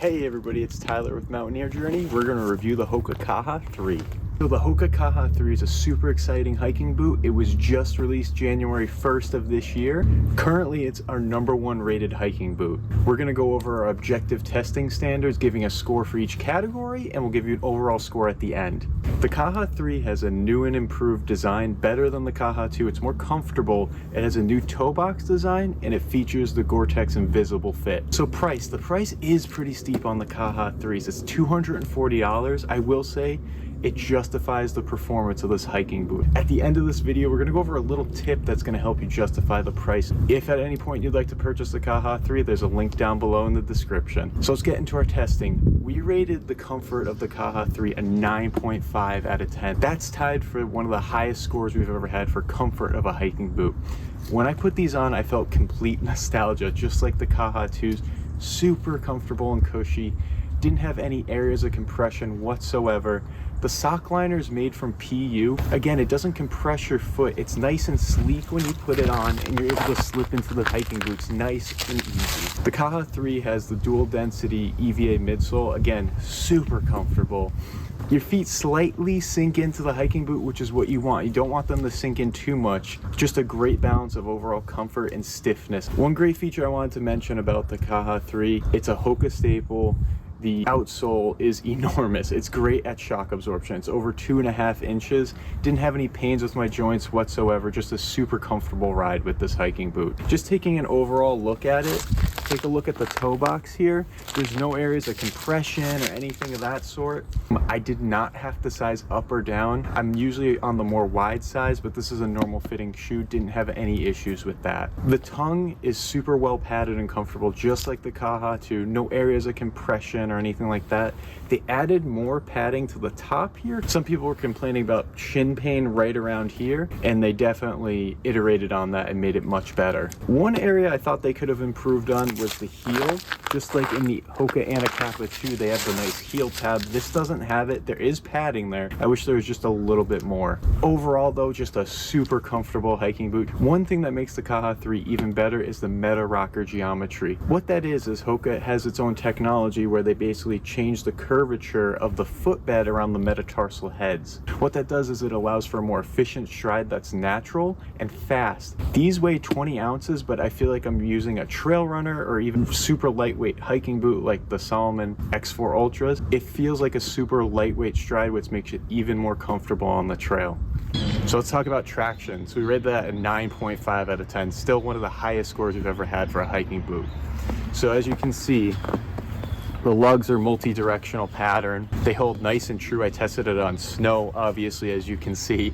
Hey everybody, it's Tyler with Mountaineer Journey. We're going to review the Hoka Kaha 3. So the Hoka Kaha 3 is a super exciting hiking boot. It was just released January 1st of this year. Currently, it's our #1 rated hiking boot. We're going to go over our objective testing standards, giving a score for each category, and we'll give you an overall score at the end. The Kaha 3 has a new and improved design, better than the Kaha 2. It's more comfortable. It has a new toe box design, and it features the Gore-Tex Invisible Fit. So price, the price is pretty steep on the Kaha 3s. It's $240. I will say, it justifies the performance of this hiking boot. At the end of this video, we're going to go over a little tip that's going to help you justify the price. If at any point you'd like to purchase the Kaha 3, there's a link down below in the description. So let's get into our testing. We rated the comfort of the Kaha 3 a 9.5 out of 10. That's tied for one of the highest scores we've ever had for comfort of a hiking boot. When I put these on, I felt complete nostalgia, just like the Kaha 2s. Super comfortable and cushy. Didn't have any areas of compression whatsoever. The sock liner is made from PU. Again, it doesn't compress your foot. It's nice and sleek when you put it on, and you're able to slip into the hiking boots nice and easy. The Kaha 3 has the dual density EVA midsole. Again, super comfortable. Your feet slightly sink into the hiking boot, which is what you want. You don't want them to sink in too much. Just a great balance of overall comfort and stiffness. One great feature I wanted to mention about the Kaha 3, it's a Hoka staple. The outsole is enormous. It's great at shock absorption. It's over 2.5 inches. Didn't have any pains with my joints whatsoever. Just a super comfortable ride with this hiking boot. Just taking an overall look at it, take a look at the toe box here. There's no areas of compression or anything of that sort. I did not have to size up or down. I'm usually on the more wide size, but this is a normal fitting shoe. Didn't have any issues with that. The tongue is super well padded and comfortable, just like the Kaha 2. No areas of compression or anything like that. They added more padding to the top here. Some people were complaining about shin pain right around here, and they definitely iterated on that and made it much better. One area I thought they could have improved on was the heel. Just like in the Hoka Anacapa 2, they have the nice heel tab. This doesn't have it. There is padding there. I wish there was just a little bit more. Overall though, just a super comfortable hiking boot. One thing that makes the Kaha 3 even better is the meta rocker geometry. What that is Hoka has its own technology where they basically change the curvature of the footbed around the metatarsal heads. What that does is it allows for a more efficient stride that's natural and fast. These weigh 20 ounces, but I feel like I'm using a trail runner or even super lightweight hiking boot like the Salomon X4 Ultras. It feels like a super lightweight stride, which makes it even more comfortable on the trail. So let's talk about traction. So we rated that a 9.5 out of 10. Still one of the highest scores we've ever had for a hiking boot. So as you can see, the lugs are multi-directional pattern. They hold nice and true. I tested it on snow, obviously, as you can see.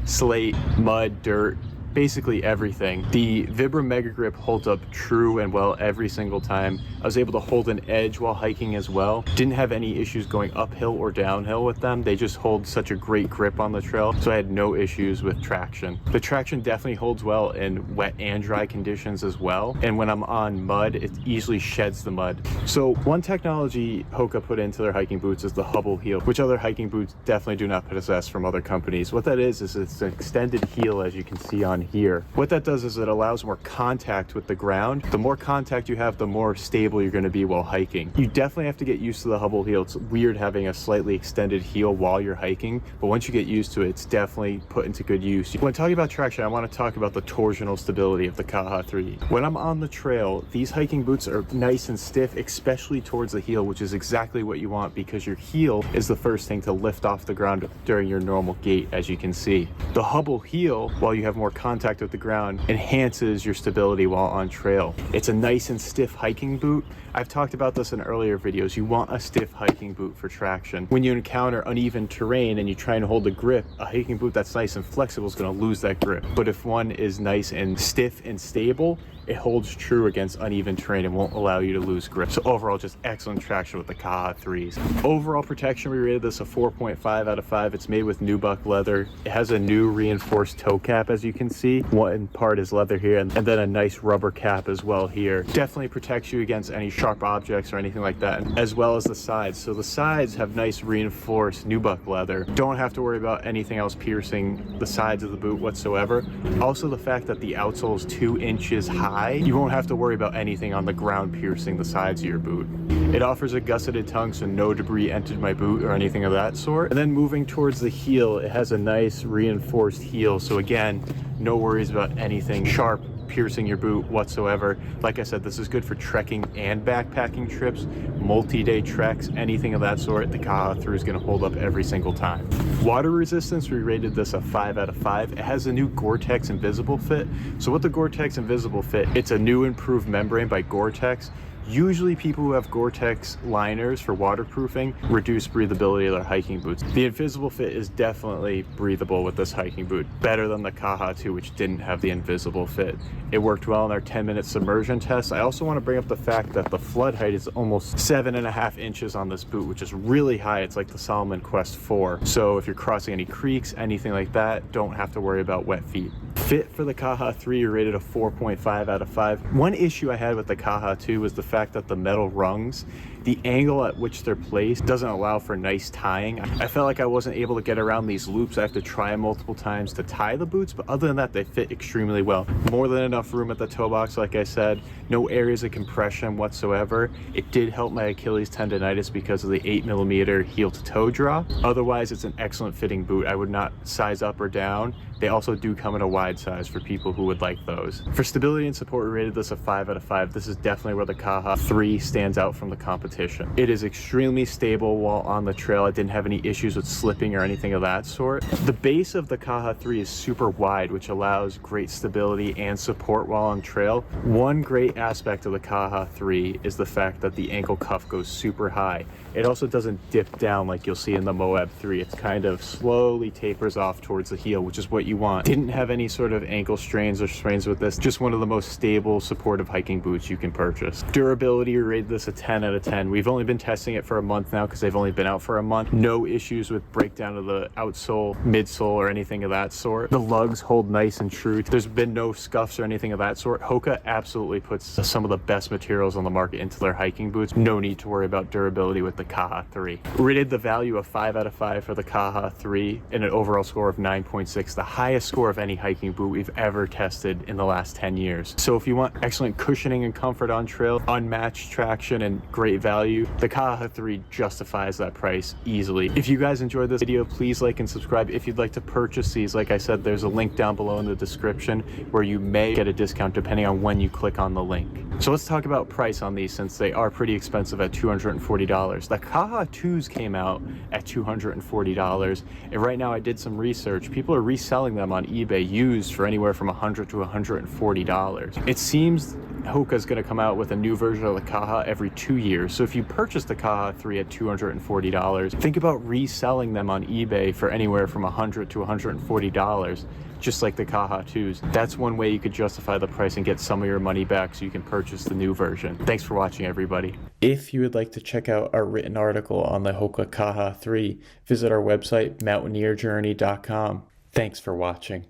Slate, mud, dirt, basically everything. The Vibram Mega Grip holds up true and well every single time. I was able to hold an edge while hiking as well. Didn't have any issues going uphill or downhill with them. They just hold such a great grip on the trail, so I had no issues with traction. The traction definitely holds well in wet and dry conditions as well. And when I'm on mud, it easily sheds the mud. So one technology Hoka put into their hiking boots is the Hubble heel, which other hiking boots definitely do not possess from other companies. What that is it's an extended heel, as you can see on here. What that does is it allows more contact with the ground. The more contact you have, the more stable you're going to be while hiking. You definitely have to get used to the Hubble heel. It's weird having a slightly extended heel while you're hiking, but once you get used to it, it's definitely put into good use. When talking about traction, I want to talk about the torsional stability of the Kaha 3. When I'm on the trail, these hiking boots are nice and stiff, especially towards the heel, which is exactly what you want because your heel is the first thing to lift off the ground during your normal gait, as you can see. The Hubble heel, while you have more contact with the ground, enhances your stability while on trail. It's a nice and stiff hiking boot. I've talked about this in earlier videos. You want a stiff hiking boot for traction. When you encounter uneven terrain and you try and hold a grip, a hiking boot that's nice and flexible is going to lose that grip. But if one is nice and stiff and stable, it holds true against uneven terrain and won't allow you to lose grip. So overall, just excellent traction with the Kaha 3s. Overall protection, we rated this a 4.5 out of 5. It's made with nubuck leather. It has a new reinforced toe cap, as you can see. One part is leather here, and then a nice rubber cap as well here. Definitely protects you against any sharp objects or anything like that, as well as the sides. So the sides have nice reinforced nubuck leather. Don't have to worry about anything else piercing the sides of the boot whatsoever. Also, the fact that the outsole is 2 inches high, you won't have to worry about anything on the ground piercing the sides of your boot. It offers a gusseted tongue, so no debris entered my boot or anything of that sort. And then moving towards the heel, it has a nice reinforced heel. So again, no worries about anything sharp piercing your boot whatsoever. Like I said, this is good for trekking and backpacking trips, multi-day treks, anything of that sort. The Kaha 3 is going to hold up every single time. Water resistance, we rated this a 5 out of 5. It has a new Gore-Tex Invisible Fit. So with the Gore-Tex Invisible Fit, it's a new improved membrane by Gore-Tex. Usually people who have Gore-Tex liners for waterproofing reduce breathability of their hiking boots. The Invisible Fit is definitely breathable with this hiking boot, better than the Kaha 2, which didn't have the Invisible Fit. It worked well in our 10-minute submersion test. I also want to bring up the fact that the flood height is almost 7.5 inches on this boot, which is really high. It's like the Salomon Quest 4. So if you're crossing any creeks, anything like that, don't have to worry about wet feet. Fit for the Kaha 3, you're rated a 4.5 out of 5. One issue I had with the Kaha 2 was the fact that the metal rungs, the angle at which they're placed doesn't allow for nice tying. I felt like I wasn't able to get around these loops. I have to try multiple times to tie the boots, but other than that, they fit extremely well. More than enough room at the toe box, like I said. No areas of compression whatsoever. It did help my Achilles tendonitis because of the 8mm heel to toe draw. Otherwise, it's an excellent fitting boot. I would not size up or down. They also do come in a wide size for people who would like those. For stability and support, we rated this a 5 out of 5. This is definitely where the Kaha 3 stands out from the competition. It is extremely stable while on the trail. I didn't have any issues with slipping or anything of that sort. The base of the Kaha 3 is super wide, which allows great stability and support while on trail. One great aspect of the Kaha 3 is the fact that the ankle cuff goes super high. It also doesn't dip down like you'll see in the Moab 3. It's kind of slowly tapers off towards the heel, which is what you want. Didn't have any sort of ankle strains or sprains with this. Just one of the most stable, supportive hiking boots you can purchase. Durability, we rated this a 10 out of 10. We've only been testing it for a month now because they've only been out for a month. No issues with breakdown of the outsole, midsole, or anything of that sort. The lugs hold nice and true. There's been no scuffs or anything of that sort. Hoka absolutely puts some of the best materials on the market into their hiking boots. No need to worry about durability with the Kaha 3. Rated the value of 5 out of 5 for the Kaha 3 and an overall score of 9.6, the highest score of any hiking boot we've ever tested in the last 10 years. So if you want excellent cushioning and comfort on trail, unmatched traction, and great value, the Kaha 3 justifies that price easily. If you guys enjoyed this video, please like and subscribe. If you'd like to purchase these, like I said, there's a link down below in the description where you may get a discount depending on when you click on the link. So let's talk about price on these since they are pretty expensive at $240. The Kaha 2s came out at $240, and right now I did some research. People are reselling them on eBay used for anywhere from $100 to $140. It seems Hoka is going to come out with a new version of the Kaha every 2 years. So if you purchase the Kaha 3 at $240, think about reselling them on eBay for anywhere from $100 to $140, just like the Kaha 2s. That's one way you could justify the price and get some of your money back so you can purchase the new version. Thanks for watching, everybody. If you would like to check out our written article on the Hoka Kaha 3, visit our website, mountaineerjourney.com. Thanks for watching.